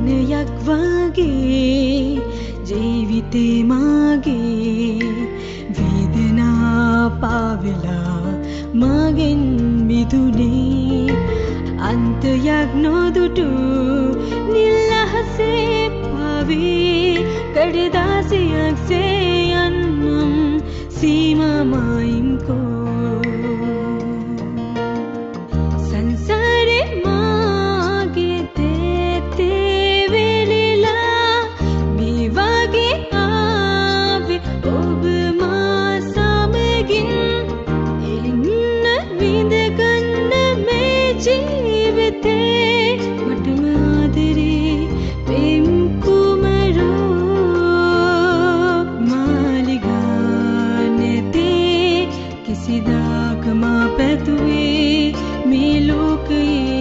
දිනයක් වගේ ජීවිතේ මාගේ වේදනා පාවෙලා මගෙන් මිදුනේ අන්තයක් නොදුටු නිල් අහසේ පාවේ කඩදාසියක් සේ යන්නම් සීමා මායිම්කෝ සංසාරේ මාගේ තේ වෙලිලා මේ වගේ ආවේ ඔබ මා සමගින් එන්න විඳගන්න මේ ජීවිතේ මටම ආදරේ පෙම් කුමරෝ මාලිගා නැතේ කිසිදාක මා පැතුවේ මේ ලෝකයේ